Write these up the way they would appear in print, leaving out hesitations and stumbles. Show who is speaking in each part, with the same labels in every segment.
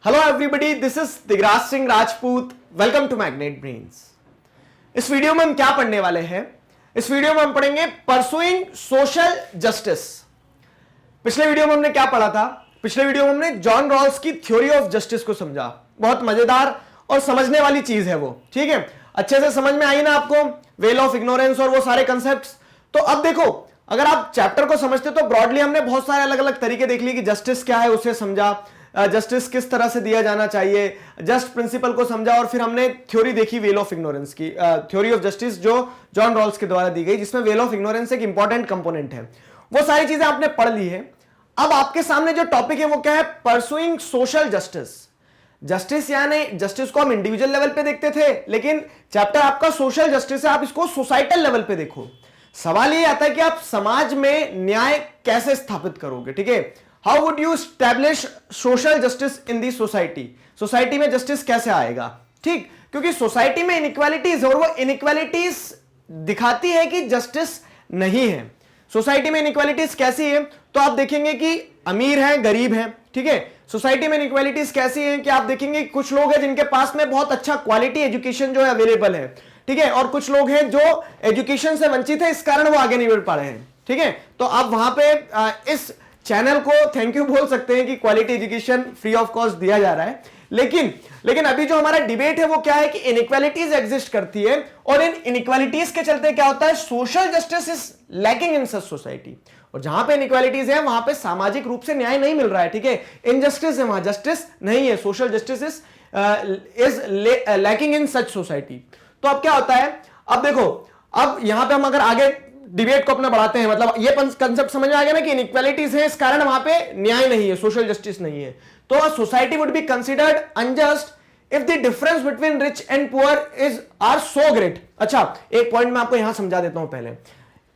Speaker 1: Hello everybody, this is Digraj Singh Rajput. Welcome to Magnet Brains. इस video में हम क्या पढ़ने वाले हैं? इस वीडियो में हम पढ़ेंगे परसुइंग सोशल जस्टिस। पिछले वीडियो में हमने क्या पढ़ा था? पिछले वीडियो में हमने जॉन रॉल्स की थ्योरी ऑफ जस्टिस को समझा। बहुत मजेदार और समझने वाली चीज है वो, ठीक है? अच्छे से समझ में आई ना आपको? वेल ऑफ इग्नोरेंस और वो सारे कंसेप्ट्स। तो अब देखो, अगर आप चैप्टर को समझते तो ब्रॉडली हमने बहुत सारे अलग अलग तरीके देख लिए कि जस्टिस क्या है, उसे समझा, जस्टिस किस तरह से दिया जाना चाहिए, जस्ट प्रिंसिपल को समझा, और फिर हमने थ्योरी देखी वेल ऑफ इग्नोरेंस की, थ्योरी ऑफ जस्टिस जो जॉन रॉल्स के द्वारा दी गई, जिसमें वेल ऑफ इग्नोरेंस एक इंपॉर्टेंट कंपोनेंट है। वो सारी चीजें आपने पढ़ ली है। अब आपके सामने जो टॉपिक है वो क्या है? Pursuing social justice. जस्टिस यानी जस्टिस को हम इंडिविजुअल लेवल पे देखते थे, लेकिन चैप्टर आपका सोशल जस्टिस है, आप इसको सोसाइटल लेवल पे देखो। सवाल ये आता है कि आप समाज में न्याय कैसे स्थापित करोगे, ठीक है? How would you establish social justice in the society? Society में जस्टिस कैसे आएगा, ठीक? क्योंकि सोसाइटी में इनइक्वालिटीज है और वो इनइक्वालिटीज दिखाती है कि जस्टिस नहीं है। सोसाइटी में इनइक्वालिटीज कैसी है? तो आप देखेंगे कि अमीर है, गरीब है, ठीक है? सोसाइटी में इनइक्वालिटीज कैसी है कि आप देखेंगे कुछ लोग हैं जिनके पास में बहुत अच्छा क्वालिटी एजुकेशन जो है अवेलेबल है, ठीक है? और कुछ लोग हैं जो एजुकेशन से वंचित है, इस कारण वो आगे नहीं बढ़ पा रहे हैं, ठीक है? तो आप वहां पे इस चैनल को थैंक यू बोल सकते हैं कि quality education free of cost दिया जा रहा है। लेकिन अभी जो हमारा डिबेट है वो क्या है कि इनइक्वालिटीज एग्जिस्ट करती है, और इन इनइक्वालिटीज के चलते क्या होता है? Social justice is lacking in such society. और जहां पे इनइक्वालिटीज है वहां पे सामाजिक रूप से न्याय नहीं मिल रहा है, ठीक है? इनजस्टिस है, वहां जस्टिस नहीं है। Social justice is lacking in such society. तो अब क्या होता है? अब देखो, अब यहां पे हम अगर आगे डिबेट को अपना बढ़ाते हैं, मतलब ये कंसेप्ट समझ में आ गया ना कि इनइक्वालिटीज है, इस कारण वहां पे न्याय नहीं है, सोशल जस्टिस नहीं है। तो society would be considered unjust if the difference between rich and poor is are so great. अच्छा, एक पॉइंट मैं आपको यहां समझा देता हूं पहले।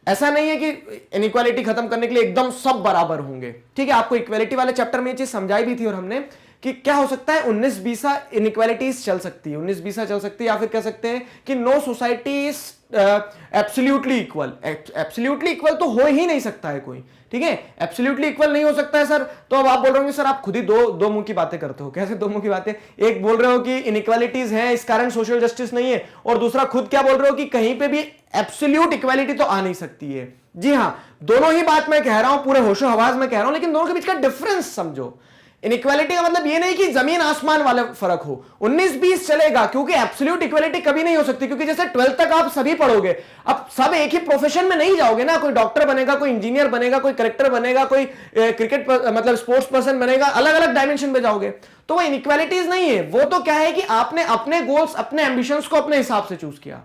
Speaker 1: ऐसा नहीं है कि इनइक्वालिटी खत्म करने के लिए एकदम सब बराबर होंगे, ठीक है? आपको इक्वालिटी वाले चैप्टर में ये चीज समझाई भी थी और हमने कि क्या हो सकता है, 19-20 इनइक्वालिटीज चल सकती है, 19-20 चल सकती है, या फिर कह सकते हैं कि no society is absolutely equal. Absolutely equal तो हो ही नहीं सकता है कोई, ठीक है? एब्सोल्युटली इक्वल नहीं हो सकता है सर। तो अब आप बोल रहे हो सर आप खुद ही दो मुंह की बातें करते हो। कैसे दो मुंह की बातें? एक बोल रहे हो कि इनइक्वालिटीज हैं, इस कारण सोशल जस्टिस नहीं है, और दूसरा खुद क्या बोल रहे हो कि कहीं पे भी एब्सोल्यूट इक्वालिटी तो आ नहीं सकती है। जी हां, दोनों ही बात मैं कह रहा हूं, पूरे होशो हवास में कह रहा हूं, लेकिन दोनों के बीच का डिफरेंस समझो। इनइक्वालिटी का मतलब ये नहीं कि जमीन आसमान वाला फर्क हो। 19-20 चलेगा, क्योंकि एब्सोल्यूट इक्वालिटी कभी नहीं हो सकती, क्योंकि जैसे 12th तक आप सभी पढ़ोगे, अब सब एक ही प्रोफेशन में नहीं जाओगे ना। कोई डॉक्टर बनेगा, कोई इंजीनियर बनेगा, कोई कलेक्टर बनेगा, कोई क्रिकेट मतलब स्पोर्ट्स पर्सन बनेगा, अलग अलग डायमेंशन में जाओगे। तो वो इनइक्वालिटीज नहीं है, वो तो क्या है कि आपने अपने गोल्स, अपने एम्बिशंस को अपने हिसाब से चूज किया।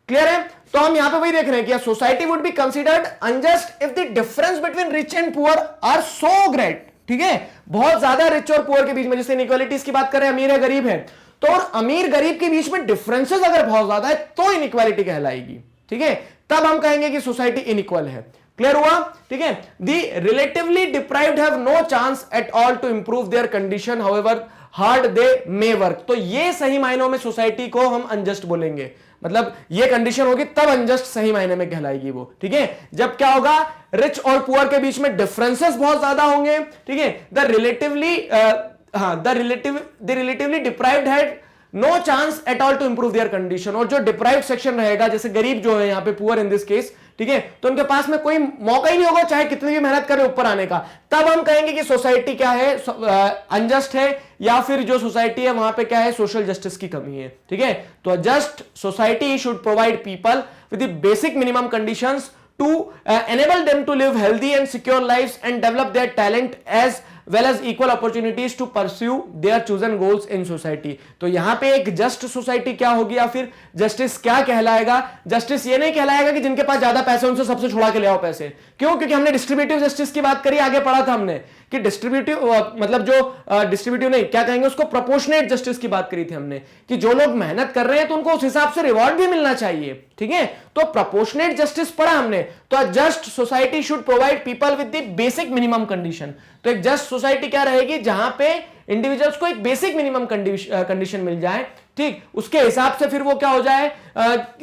Speaker 1: क्लियर है? तो हम यहां पे वही देख रहे हैं कि society would be considered unjust if the difference between rich and poor are so great, ठीक है? बहुत ज्यादा रिच और पुअर के बीच में, जैसे इनइक्वालिटीज की बात करें, अमीर है गरीब है, तो और अमीर गरीब के बीच में डिफरेंसेस अगर बहुत ज्यादा है तो इनइक्वालिटी कहलाएगी, ठीक है? तब हम कहेंगे कि सोसाइटी इनइक्वल है। क्लियर हुआ? ठीक है? The relatively deprived have no chance at all to improve their condition however hard they may work. तो ये सही मायनों में सोसाइटी को हम अनजस्ट बोलेंगे, मतलब ये कंडीशन होगी तब अनजस्ट सही मायने में कहलाएगी वो, ठीक है? जब क्या होगा? रिच और पुअर के बीच में डिफरेंसेस बहुत ज्यादा होंगे, ठीक है? The relatively deprived had no chance at all to improve their condition. और जो डिप्राइव्ड सेक्शन रहेगा, जैसे गरीब जो है यहां पे, पुअर इन दिस केस, ठीक है, तो उनके पास में कोई मौका ही नहीं होगा, चाहे कितनी भी मेहनत करें ऊपर आने का। तब हम कहेंगे कि सोसाइटी क्या है? अनजस्ट है, या फिर जो सोसाइटी है वहां पे क्या है? सोशल जस्टिस की कमी है, ठीक है? तो just society should provide people with the basic minimum conditions to enable them to live healthy and secure lives and develop their talent as well as equal opportunities to pursue their chosen goals in society। तो यहां पे एक just society क्या होगी, या फिर justice क्या कहलाएगा? जस्टिस ये नहीं कहलाएगा कि जिनके पास ज्यादा पैसे उनसे सबसे छुड़ा के ले आओ पैसे। क्यों? क्योंकि हमने डिस्ट्रीब्यूटिव जस्टिस की बात करी, आगे पढ़ा था हमने कि डिस्ट्रीब्यूटिव मतलब जो डिस्ट्रीब्यूटिव नहीं, क्या कहेंगे उसको, प्रोपोर्शनेट जस्टिस की बात करी थी हमने, कि जो लोग मेहनत कर रहे हैं तो उनको उस हिसाब से रिवॉर्ड भी मिलना चाहिए, ठीक है? तो प्रोपोर्शनेट जस्टिस पढ़ा हमने। तो just society should provide people with the basic minimum condition. तो एक जस्ट सोसाइटी क्या रहेगी? जहां पे इंडिविजुअल्स को एक बेसिक मिनिमम कंडीशन मिल जाए, ठीक? उसके हिसाब से फिर वो क्या हो जाए?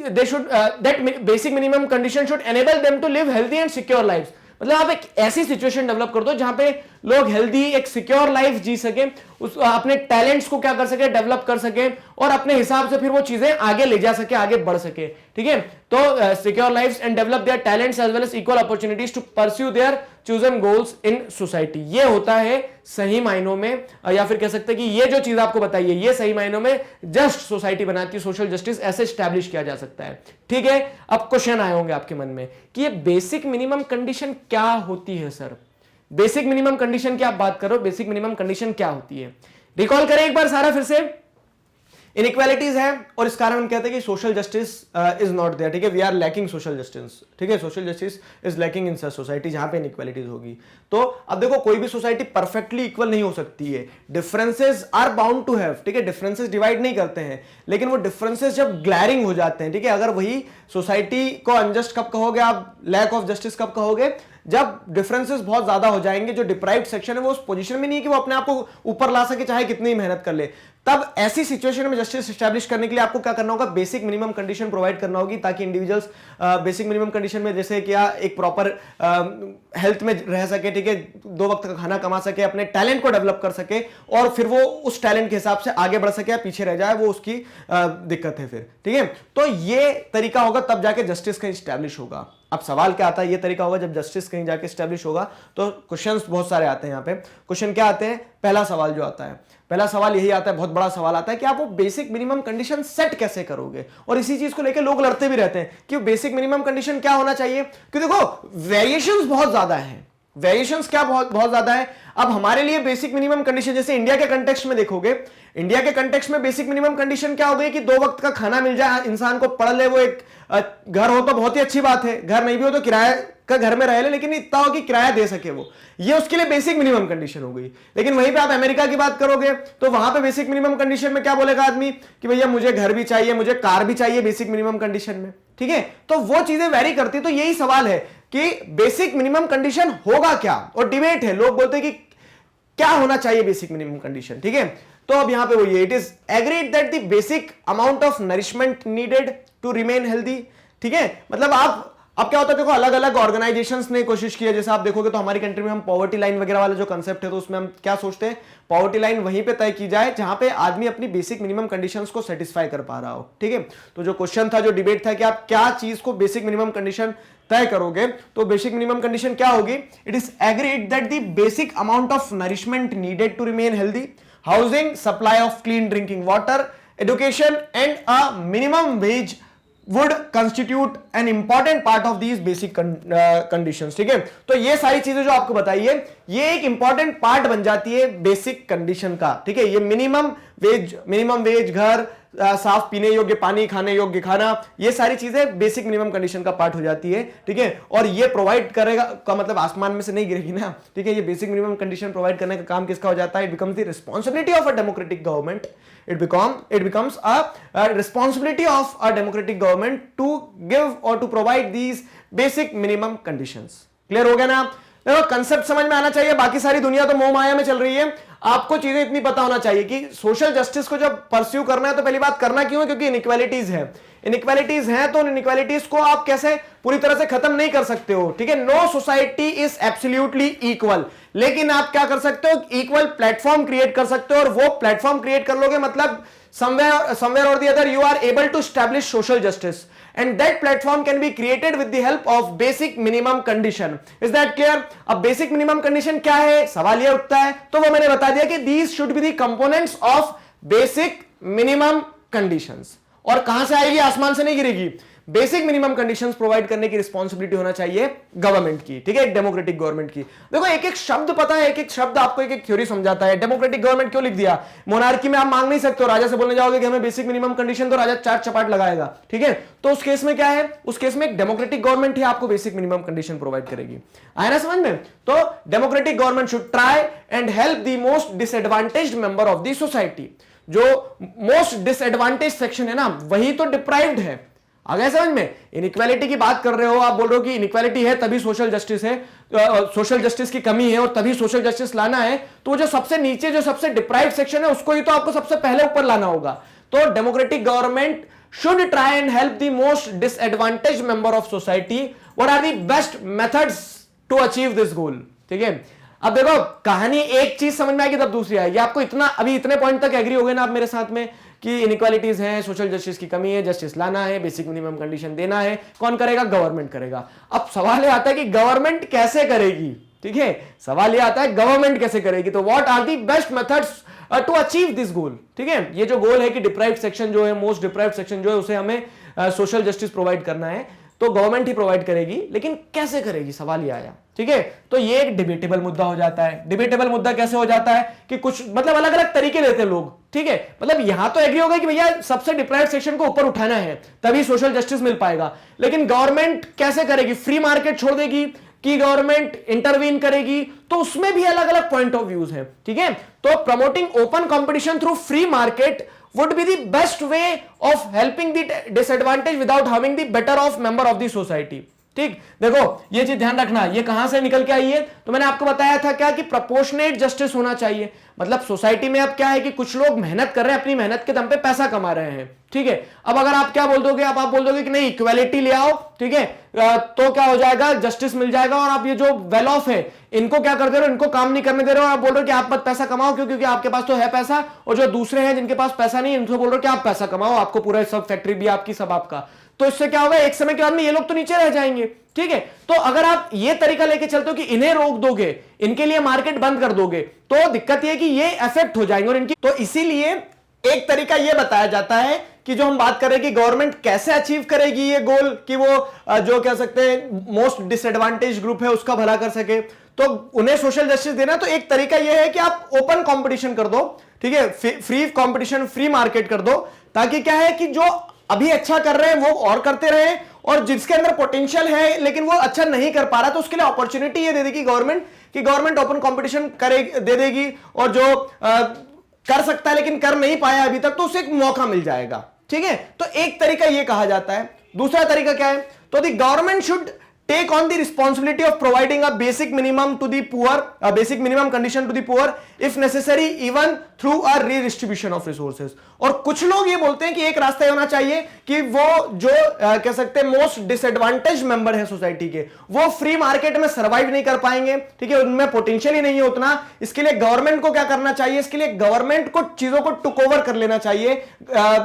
Speaker 1: They should that basic minimum condition should enable them to live healthy and secure life. मतलब आप एक ऐसी सिचुएशन डेवलप कर दो जहां पे लोग हेल्दी एक सिक्योर लाइफ जी सके, उस अपने टैलेंट्स को क्या कर सके, डेवलप कर सके और अपने हिसाब से फिर वो चीजें आगे ले जा सके, आगे बढ़ सके। ठीक है, तो secure life and develop their talents as well as equal opportunities to pursue their chosen goals in society. ये होता है सही मायनों में, या फिर कह सकते हैं कि ये जो चीज आपको बताई है ये सही मायनों में जस्ट सोसाइटी बनाती है, सोशल जस्टिस ऐसे स्टैब्लिश किया जा सकता है। ठीक है, अब क्वेश्चन आए होंगे आपके मन में कि ये बेसिक मिनिमम कंडीशन क्या होती है सर? बेसिक मिनिमम कंडीशन की आप बात करो, बेसिक मिनिमम कंडीशन क्या होती है? रिकॉल करें एक बार सारा फिर से। इनइक्वालिटीज है और इस कारण हम कहते हैं कि social justice is not there. ठीक है, we are lacking social justice. ठीक है, social justice is lacking in such society जहां पे इनइक्वालिटीज होगी। तो अब देखो कोई भी सोसाइटी परफेक्टली इक्वल नहीं हो सकती है, differences are bound to have. ठीक है, डिफरेंसेस डिवाइड नहीं करते हैं, लेकिन वो डिफरेंसेस जब ग्लैरिंग हो जाते हैं, ठीक है, अगर वही सोसाइटी को अनजस्ट कब कहोगे आप, लैक ऑफ जस्टिस कब कहोगे, जब डिफरेंसेस बहुत ज्यादा हो जाएंगे, जो डिप्राइव्ड सेक्शन है वो उस पोजीशन में नहीं है कि वो अपने आप को ऊपर ला सके चाहे कितनी मेहनत कर ले। तब ऐसी सिचुएशन में जस्टिस एस्टैब्लिश करने के लिए आपको क्या करना होगा, बेसिक मिनिमम कंडीशन प्रोवाइड करना होगी, ताकि इंडिविजुअल्स बेसिक मिनिमम कंडीशन में जैसे क्या एक प्रॉपर हेल्थ में रह सके, ठीक है, 2 वक्त का खाना कमा सके, अपने टैलेंट को डेवलप कर सके और फिर वो उस टैलेंट के हिसाब से आगे बढ़ सके, या पीछे रह जाए वो उसकी दिक्कत है फिर। ठीक है, तो ये तरीका होगा तब जाके जस्टिस कहीं एस्टैब्लिश होगा। अब सवाल क्या आता है, ये तरीका होगा जब जस्टिस कहीं जाके एस्टैब्लिश होगा। तो क्वेश्चंस बहुत सारे आते हैं यहाँ पे। क्वेश्चन क्या आते हैं? पहला सवाल जो आता है, पहला सवाल यही आता है, बहुत बड़ा सवाल आता है कि आप वो बेसिक मिनिमम कंडीशन सेट कैसे करोगे। और इसी चीज को लेकर लोग लड़ते भी रहते हैं कि बेसिक मिनिमम कंडीशन क्या होना चाहिए, क्योंकि देखो वेरिएशंस बहुत ज्यादा है। वेरिएशंस क्या बहुत बहुत ज्यादा है। अब हमारे लिए बेसिक मिनिमम कंडीशन, जैसे इंडिया के कंटेक्स्ट में देखोगे, इंडिया के कंटेक्स्ट में बेसिक मिनिमम कंडीशन क्या हो गई कि 2 वक्त का खाना मिल जाए, इंसान को पढ़ ले, वो एक घर हो तो बहुत ही अच्छी बात है, घर नहीं भी हो तो किराया का घर में रह ले, लेकिन इतना हो कि किराया दे सके वो, ये उसके लिए बेसिक मिनिमम कंडीशन हो गई। लेकिन वहीं पे आप अमेरिका की बात करोगे तो वहां पे बेसिक मिनिमम कंडीशन में क्या बोलेगा आदमी कि भैया मुझे घर भी चाहिए, मुझे कार भी चाहिए बेसिक मिनिमम कंडीशन में। ठीक है, तो वो चीजें वेरी करती है। तो यही सवाल है कि बेसिक मिनिमम कंडीशन होगा क्या, और डिबेट है, लोग बोलते हैं कि क्या होना चाहिए बेसिक मिनिमम कंडीशन। ठीक है, तो अब यहां पे वो ये, it is agreed that the basic amount of nourishment needed to remain healthy. ठीक है, मतलब आप अब क्या होता है, देखो अलग अलग ऑर्गेनाइजेशंस ने कोशिश की है। जैसे आप देखोगे तो हमारी कंट्री में हम पॉवर्टी लाइन वगैरह वाला जो कंसेप्ट है, तो उसमें हम क्या सोचते हैं, पॉवर्टी लाइन वहीं पे तय की जाए जहां पे आदमी अपनी बेसिक मिनिमम कंडीशंस को सेटिस्फाई कर पा रहा हो। ठीक है, तो जो क्वेश्चन था, जो डिबेट था कि आप क्या चीज को बेसिक मिनिमम कंडीशन तय करोगे, तो बेसिक मिनिमम कंडीशन क्या होगी, it is agreed that the basic amount of nourishment needed to remain healthy, housing, supply of clean drinking water, education and a minimum wage would constitute an important part of these basic conditions। ठीक है, तो ये सारी चीजें जो आपको बताइए, ये एक इंपॉर्टेंट पार्ट बन जाती है बेसिक कंडीशन का। ठीक है, ये मिनिमम वेज, घर, साफ पीने योग्य पानी, खाने योग्य खाना, ये सारी चीजें बेसिक मिनिमम कंडीशन का पार्ट हो जाती है। ठीक है, और ये प्रोवाइड करेगा का मतलब आसमान में से नहीं गिरेगी ना। ठीक है, ये बेसिक मिनिमम कंडीशन प्रोवाइड करने का काम किसका हो जाता है, it becomes the responsibility of a democratic government. It becomes a responsibility of a democratic government to give or to provide these basic minimum conditions। Clear हो गया ना? देखो कंसेप्ट समझ में आना चाहिए, बाकी सारी दुनिया तो मोह माया में चल रही है। आपको चीजें इतनी पता होना चाहिए कि सोशल जस्टिस को जब परस्यू करना है तो पहली बात करना क्यों है, क्योंकि इनइक्वालिटीज है। इनइक्वालिटीज हैं तो इनइक्वालिटीज को आप कैसे पूरी तरह से खत्म नहीं कर सकते हो। ठीक है, no society is absolutely equal, लेकिन आप क्या कर सकते हो, इक्वल प्लेटफॉर्म क्रिएट कर सकते हो, और वो प्लेटफॉर्म क्रिएट कर लोगे मतलब somewhere or the other you are able to establish social justice, and that platform can be created with the help of basic minimum condition। is that clear? अब basic minimum condition क्या है, सवाल ये उठता है, तो वो मैंने बता दिया कि these should be the components of basic minimum conditions। और कहां से आएगी, आसमान से नहीं गिरेगी। बेसिक मिनिमम कंडीशंस प्रोवाइड करने की रिस्पांसिबिलिटी होना चाहिए गवर्नमेंट की। ठीक है, एक डेमोक्रेटिक गवर्नमेंट की। देखो एक एक शब्द पता है, एक एक शब्द आपको एक एक थ्योरी समझाता है। डेमोक्रेटिक गवर्नमेंट क्यों लिख दिया, मोनार्की में आप मांग नहीं सकते हो, राजा से बोलने जाओगे कि हमें बेसिक मिनिमम कंडीशन, तो राजा 4 चपाट लगाएगा। ठीक है, तो उस केस में क्या है, उस केस में एक डेमोक्रेटिक गवर्नमेंट ही आपको बेसिक मिनिमम कंडीशन प्रोवाइड करेगी। आया ना समझ में? तो democratic government should try and help the most disadvantaged member of the society. जो मोस्ट डिसएडवांटेज सेक्शन है ना, वही तो डिप्राइव्ड है। आ गया समझ में? इनइक्वालिटी की बात कर रहे हो, आप बोल रहे हो कि इनइक्वालिटी है तभी सोशल जस्टिस है, सोशल जस्टिस की कमी है और तभी सोशल जस्टिस लाना है, तो जो सबसे नीचे जो सबसे डिप्राइव्ड सेक्शन है उसको ही तो आपको सबसे पहले ऊपर लाना होगा। तो democratic government should try and help the most disadvantaged member of society। what are the best methods to achieve this goal. ठीक है, अब देखो कहानी एक चीज समझ में आएगी तब दूसरी आएगी। आपको इतना अभी इतने पॉइंट तक एग्री हो गए ना आप मेरे साथ में कि इनइक्वालिटीज हैं, सोशल जस्टिस की कमी है, जस्टिस लाना है, बेसिक मिनिमम कंडीशन देना है। कौन करेगा? गवर्नमेंट करेगा। अब सवाल ये आता है कि गवर्नमेंट कैसे करेगी? ठीक है, सवाल ये आता है गवर्नमेंट कैसे करेगी। तो what are the best methods to achieve this goal? ठीक है, ये जो गोल है कि डिप्राइव्ड सेक्शन जो है, मोस्ट डिप्राइव्ड सेक्शन जो है, उसे हमें सोशल जस्टिस प्रोवाइड करना है, तो गवर्नमेंट ही प्रोवाइड करेगी, लेकिन कैसे करेगी सवाल ये आया। ठीक है, तो ये एक डिबेटेबल मुद्दा हो जाता है। डिबेटेबल मुद्दा कैसे हो जाता है कि कुछ मतलब अलग अलग तरीके लेते हैं लोग। ठीक है, मतलब यहां तो एग्री हो गया कि भैया सबसे डिप्राइव्ड सेक्शन को ऊपर उठाना है तभी सोशल जस्टिस मिल पाएगा, लेकिन गवर्नमेंट कैसे करेगी? फ्री मार्केट छोड़ देगी कि गवर्नमेंट इंटरवीन करेगी? तो उसमें भी अलग अलग पॉइंट ऑफ व्यूज है। ठीक है, तो promoting open competition through free market would be the best way of helping the disadvantage without harming the better off member of the society। ठीक, देखो ये चीज ध्यान रखना, ये कहां से निकल के आई है? तो मैंने आपको बताया था क्या कि प्रोपोर्शनेट जस्टिस होना चाहिए। मतलब सोसाइटी में अब क्या है कि कुछ लोग मेहनत कर रहे हैं, अपनी मेहनत के दम पे पैसा कमा रहे हैं। ठीक है, अब अगर आप क्या बोल दोगे, आप बोल दोगे कि नहीं इक्वालिटी ले आओ, ठीक है, तो क्या हो जाएगा? जस्टिस मिल जाएगा। और आप ये जो वेल ऑफ है इनको क्या कर दे रहे हो? इनको काम नहीं करने दे रहे हो। आप बोल रहे हो कि आप मत पैसा कमाओ क्योंकि आपके पास तो है पैसा, और जो दूसरे हैं जिनके पास पैसा नहीं इनको बोल रहे हो कि आप पैसा कमाओ, आपको पूरा सब फैक्ट्री भी आपकी, सब आपका। तो इससे क्या होगा? एक समय के बाद में ये लोग तो नीचे रह जाएंगे। ठीक है, तो अगर आप ये तरीका लेके चलते हो कि इन्हें रोक दोगे, इनके लिए मार्केट बंद कर दोगे, तो दिक्कत ये कि ये इफेक्ट हो जाएंगे और इनकी। तो इसीलिए एक तरीका ये बताया जाता है कि जो हम बात कर रहे हैं कि गवर्नमेंट कैसे अचीव करेगी ये गोल कि वो जो कह सकते हैं मोस्ट डिसएडवांटेज ग्रुप है उसका भला कर सके, तो उन्हें सोशल जस्टिस देना। तो एक तरीका यह है कि आप ओपन कंपटीशन कर दो। ठीक है, फ्री कंपटीशन, फ्री मार्केट कर दो, ताकि क्या है कि जो अभी अच्छा कर रहे हैं वो और करते रहे, और जिसके अंदर पोटेंशियल है लेकिन वो अच्छा नहीं कर पा रहा तो उसके लिए अपॉर्चुनिटी ये दे देगी गवर्नमेंट कि गवर्नमेंट ओपन कंपटीशन दे देगी, और जो कर सकता है लेकिन कर नहीं पाया अभी तक तो उसे एक मौका मिल जाएगा। ठीक है, तो एक तरीका ये कहा जाता है। दूसरा तरीका क्या है? तो the government should take on the responsibility of providing a basic minimum to the poor, a basic minimum condition to the poor if necessary even through a redistribution of resources। और कुछ लोग ये बोलते हैं कि एक रास्ता होना चाहिए कि वो जो कह सकते हैं मोस्ट डिसएडवांटेज मेंबर है सोसाइटी के, वो फ्री मार्केट में सर्वाइव नहीं कर पाएंगे। ठीक है, उनमें पोटेंशियल ही नहीं है उतना। इसके लिए गवर्नमेंट को क्या करना चाहिए? इसके लिए गवर्नमेंट को चीजों को टुक ओवर कर लेना चाहिए।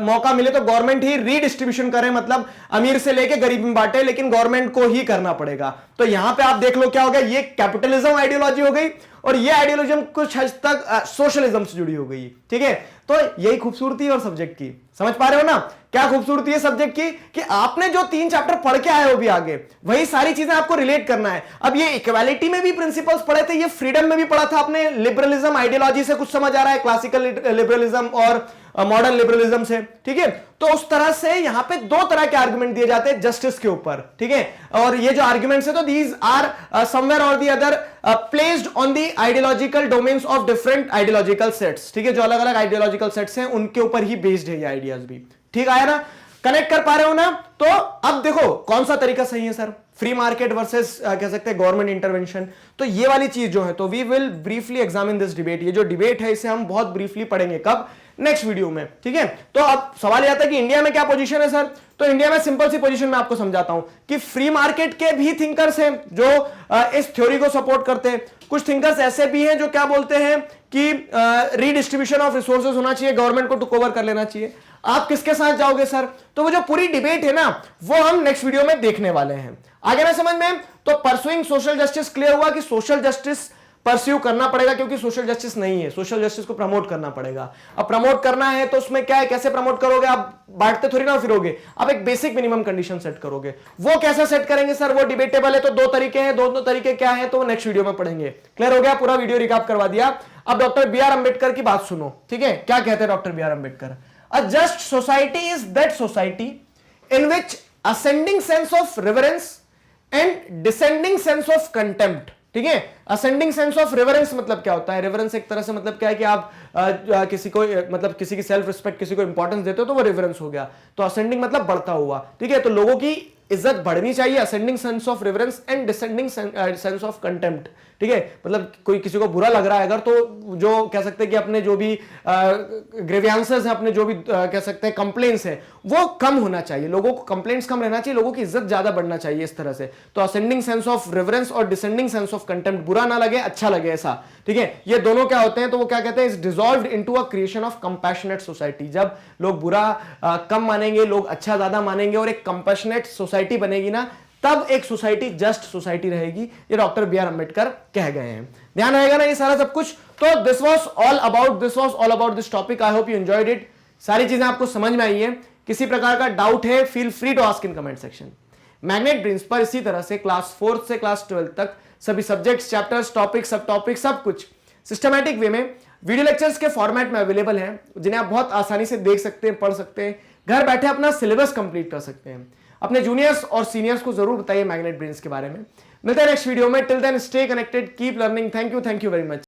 Speaker 1: मौका मिले तो गवर्नमेंट ही रीडिस्ट्रीब्यूशन करे, मतलब अमीर से लेके गरीब में बांटे, लेकिन गवर्नमेंट को ही करना पड़ेगा। तो यहां पे आप देख लो क्या हो गया, ये कैपिटलिज्म आइडियोलॉजी हो गई और ये आइडियोलॉजी कुछ हद तक सोशलिज्म से जुड़ी हो गई। ठीक है, तो यही खूबसूरती है और सब्जेक्ट की। समझ पा रहे हो ना क्या खूबसूरती है सब्जेक्ट की कि आपने जो 3 चैप्टर पढ़ के आए हो भी आगे वही सारी चीजें आपको रिलेट करना है। अब ये इक्वालिटी में भी प्रिंसिपल्स पढ़े थे, ये फ्रीडम में भी पढ़ा था आपने, लिबरलिज्म आइडियोलॉजी से कुछ समझ आ रहा है, क्लासिकल लिबरलिज्म और मॉडर्न लिबरलिज्म से। ठीक है, तो उस तरह से यहां पे 2 तरह के आर्गुमेंट दिए जाते हैं जस्टिस के ऊपर। ठीक है, और ये जो आर्गुमेंट्स है तो दीज आर समवेयर और the other placed on the ideological domains of different ideological sets. ठीक है, जो अलग अलग आइडियोलॉजिकल सेट्स हैं उनके ऊपर ही बेस्ड है ये आइडियाज भी। ठीक आया ना, कनेक्ट कर पा रहे हो ना? तो अब देखो कौन सा तरीका सही है सर, फ्री मार्केट वर्सेस कह सकते हैं गवर्नमेंट इंटरवेंशन। तो ये वाली चीज जो है तो we will briefly examine this debate. ये जो डिबेट है इसे हम बहुत ब्रीफली पढ़ेंगे, कब? नेक्स्ट वीडियो में। ठीक है, तो अब सवाल यह आता है कि इंडिया में क्या पोजीशन है सर? तो इंडिया में सिंपल सी पोजीशन मैं आपको समझाता हूं कि फ्री मार्केट के भी थिंकर्स हैं जो इस थ्योरी को सपोर्ट करते हैं। कुछ थिंकर्स ऐसे भी हैं जो क्या बोलते हैं कि रीडिस्ट्रीब्यूशन ऑफ रिसोर्सेज होना चाहिए, गवर्नमेंट को टुक ओवर कर लेना चाहिए। आप किसके साथ जाओगे सर? तो वो जो पूरी डिबेट है ना वो हम नेक्स्ट वीडियो में देखने वाले हैं। आगे ना समझ में? तो परसुइंग सोशल जस्टिस क्लियर हुआ कि सोशल जस्टिस परस्यू करना पड़ेगा क्योंकि सोशल जस्टिस नहीं है, सोशल जस्टिस को प्रमोट करना पड़ेगा। अब प्रमोट करना है तो उसमें क्या है, कैसे प्रमोट करोगे? आप बांटते थोड़ी ना फिरोगे, आप एक बेसिक मिनिमम कंडीशन सेट करोगे। वो कैसे सेट करेंगे सर? वो डिबेटेबल है, तो 2 तरीके हैं। दोनों तरीके क्या है तो नेक्स्ट वीडियो में पढ़ेंगे। क्लियर हो गया? पूरा वीडियो रिकैप करवा दिया। अब डॉक्टर बी आर अंबेडकर की बात सुनो। ठीक है, क्या कहते हैं doctor B R Ambedkar? A just society is that society in which ascending sense of reverence and descending sense of contempt. ठीक है, असेंडिंग सेंस ऑफ रेवरेंस मतलब क्या होता है? रेवरेंस एक तरह से मतलब क्या है कि आप किसी को मतलब किसी की सेल्फ रिस्पेक्ट, किसी को इंपॉर्टेंस देते हो तो वो रेवरेंस हो गया। तो असेंडिंग मतलब बढ़ता हुआ। ठीक है, तो लोगों की इज्जत बढ़नी चाहिए, ascending sense of reverence and descending sense of contempt. ठीक है, मतलब कोई किसी को बुरा लग रहा है अगर, तो जो कह सकते हैं कि अपने जो भी ग्रेवियांसेस हैं, अपने जो भी कह सकते हैं कंप्लेंट्स हैं, वो कम होना चाहिए, लोगों को कंप्लेंट्स कम रहना चाहिए, लोगों की इज्जत ज्यादा बढ़ना चाहिए इस तरह से। तो असेंडिंग सेंस ऑफ रेवरेंस और डिसेंडिंग सेंस ऑफ कंटेम्प्ट, बुरा ना लगे अच्छा लगे ऐसा, ठीक है, ये दोनों क्या होते हैं, तो वो क्या कहते हैं, is dissolved into a creation of compassionate society. जब लोग बुरा कम मानेंगे, लोग अच्छा ज्यादा मानेंगे और एक कंपैशनेट सोसाइटी बनेगी ना, तब एक सोसाइटी जस्ट सोसाइटी रहेगी। ये डॉक्टर बी आर अंबेडकर कह गए हैं। ध्यान रहेगा ना ये सारा सब कुछ। तो this was all about this topic. I hope you enjoyed it. सारी चीजें आपको समझ में आई है। किसी प्रकार का डाउट है, feel free to ask in comment section. Magnet Brains पर इसी तरह से क्लास 4 से क्लास 12 तक सभी सब्जेक्ट्स, चैप्टर्स, टॉपिक, सब टॉपिक, सब कुछ सिस्टमैटिक वे में वीडियो लेक्चर्स के फॉर्मेट में अवेलेबल हैं, जिन्हें आप बहुत आसानी से देख सकते हैं, पढ़ सकते हैं, घर बैठे अपना सिलेबस कंप्लीट कर सकते हैं। अपने जूनियर्स और सीनियर्स को जरूर बताइए मैग्नेट ब्रेन्स के बारे में। मिलते हैं नेक्स्ट वीडियो में। Till then stay connected, keep learning. Thank you very much.